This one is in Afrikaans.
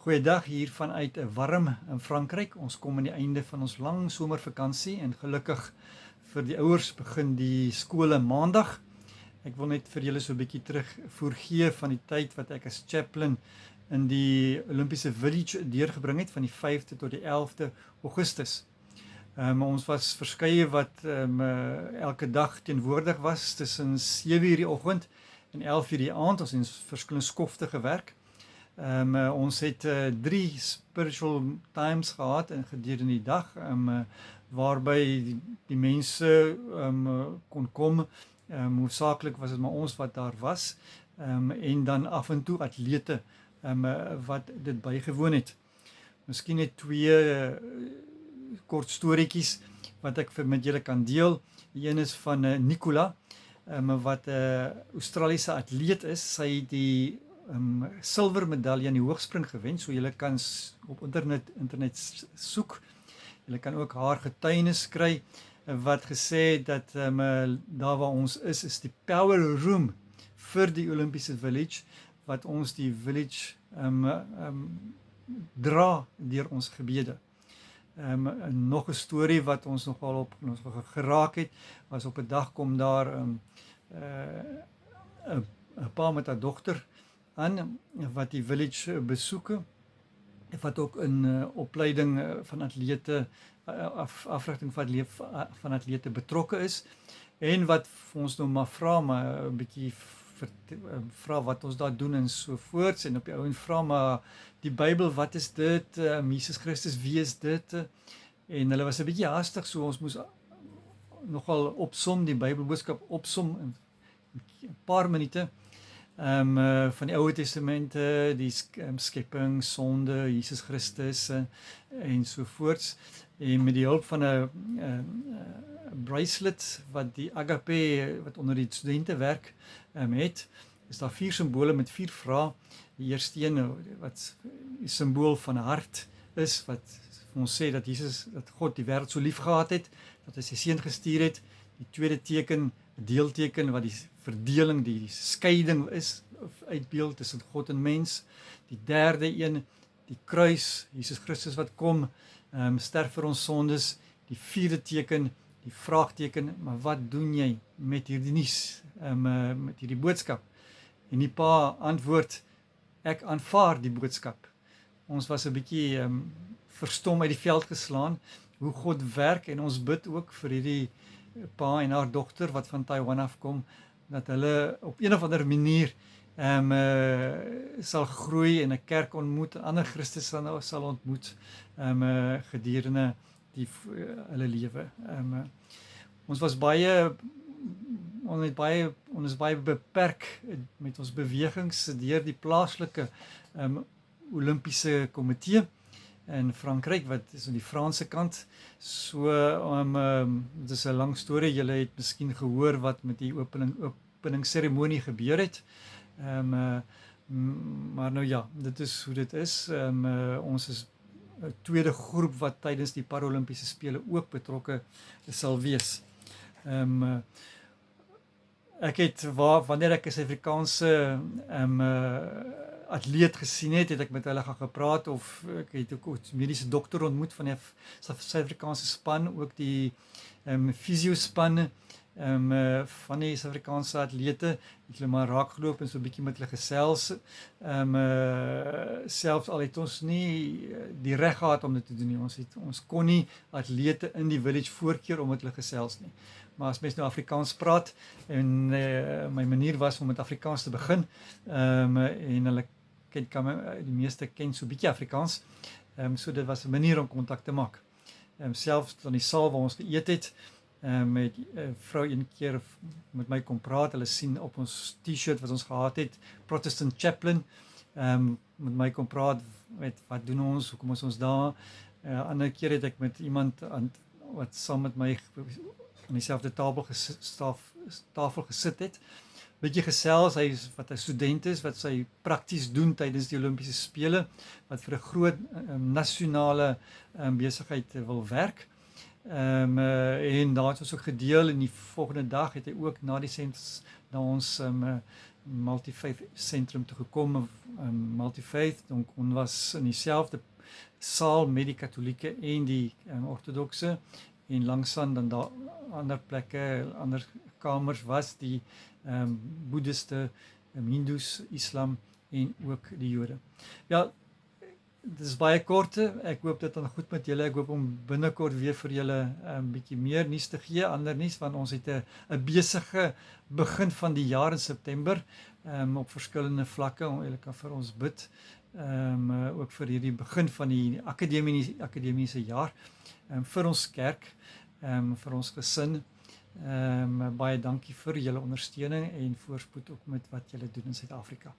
Goeiedag hier vanuit 'n warm in Frankryk. Ons kom aan die einde van ons lang somervakansie en gelukkig vir die ouers begin die skole maandag. Ek wil net vir julle so 'n bietjie terugvoer gee van die tyd wat ek as chaplain in die Olympiese Village deurgebring het van die 5de tot die 11de Augustus. Ons was verskeie wat elke dag teenwoordig was tussen 7:00 die oggend en 11:00 die aand. Ons het in verskillende skofte gewerk. Ons het 3 spiritual times gehad en gedurende die dag, waarby die mense kon kom. Hoofsaaklik was dit maar ons wat daar was, en dan af en toe atlete wat dit bygewoon het. Miskien net 2 kort storieetjies wat ek met julle kan deel. Die een is van Nicola, wat 'n Australiese atleet is. Sy het die silwer medalje in die hoogspring gewen, so julle kan op internet soek. Julle kan ook haar getuienis kry wat gesê het dat daar waar ons is die power room vir die Olympiese Village, wat ons die village dra deur ons gebede. Nog 'n storie wat ons nogal op ons geraak het, was op 'n dag kom daar 'n pa met haar dogter aan wat die village besoeke, wat ook in opleiding van atlete, afrigting van atlete betrokke is, en wat vir ons nou maar vra, maar 'n bietjie vra wat ons daar doen en so voorts, en op die ou en vra maar die Bybel, wat is dit, Jesus Christus, wie is dit, en hulle was 'n bietjie haastig, so ons moes nogal opsom, die Bybelboodskap opsom in 'n paar minute, van die Oude Testamente, die skepping, sonde, Jesus Christus en so voorts, en met die hulp van 'n bracelet wat die Agape wat onder die studente werk het, is daar 4 simbole met 4 vrae. Die eerste een wat die simbool van hart is, wat vir ons sê dat God die wêreld so lief gehad het, dat hy sy seun gestuur het. Die tweede teken, deelteken, wat die verdeling, die skeiding is, uitbeeld tussen God en mens. Die derde een, die kruis, Jesus Christus wat kom, sterf vir ons sondes. Die vierde teken, die vraagteken, maar wat doen jy met hierdie nuus, met hierdie boodskap? En die pa antwoord, ek aanvaar die boodskap. Ons was 'n bietjie verstom uit die veld geslaan, hoe God werk, en ons bid ook vir hierdie pa en haar dogter wat van Taiwan afkom, dat hulle op een of ander manier sal groei en 'n kerk ontmoet, ander Christene sal ontmoet gedurende hulle lewe. Ons is baie beperk met ons bewegings deur die plaaslike Olympiese komitee in Frankryk, wat is aan die Franse kant. So dit is 'n lang storie. Julle het miskien gehoor wat met die openingsseremonie gebeur het. Maar nou ja, dit is hoe dit is. Ons is 'n tweede groep wat tydens die Paralimpiese spele ook betrokke sal wees. Ek het wanneer ek 'n Suid-Afrikaanse atleet gesien het ek met hulle gaan gepraat, of ek het ook 'n mediese dokter ontmoet van die Suid-Afrikaanse span, ook die fisiospanne van die Suid-Afrikaanse atlete, het hulle maar raak geloop en so 'n bietjie met hulle gesels, selfs al het ons nie die reg gehad om dit te doen nie, ons kon nie atlete in die village voorkeer om met hulle gesels nie, maar as mens nou Afrikaans praat, en my manier was om met Afrikaans te begin, en hulle die meeste ken so 'n bietjie Afrikaans, so dit was 'n manier om kontak te maak. Selfs aan die saal waar ons geëet het, met 'n vrou een keer met my kom praat, hulle sien op ons t-shirt wat ons gehad het, Protestant Chaplain, met my kom praat, met wat doen ons, hoekom is ons daar. Ander keer het ek met iemand wat saam met my aan dieselfde tafel gesit het, bietjie gesels, hy is wat 'n student is, wat sy prakties doen tydens die Olympiese spele, wat vir 'n groot nasionale besigheid wil werk. En daar het ons ook gedeel, en die volgende dag het hy ook na die sens na ons multi-faith sentrum toe gekom, multi-faith, donc ons was in dieselfde saal met die katholieke en die ortodokse, en langsaan dan daar ander plekke, ander kamers was die boeddhiste, hindoes, islam en ook die jode. Ja, dit is baie korte, ek hoop dit dan goed met julle, ek hoop om binnekort weer vir julle bietjie meer nuus te gee, ander nuus, want ons het 'n besige begin van die jaar in September, op verskillende vlakke, julle kan vir ons bid, ook vir hierdie begin van die akademiese jaar, vir ons kerk, vir ons gesin, baie dankie vir julle ondersteuning en voorspoed ook met wat julle doen in Suid-Afrika.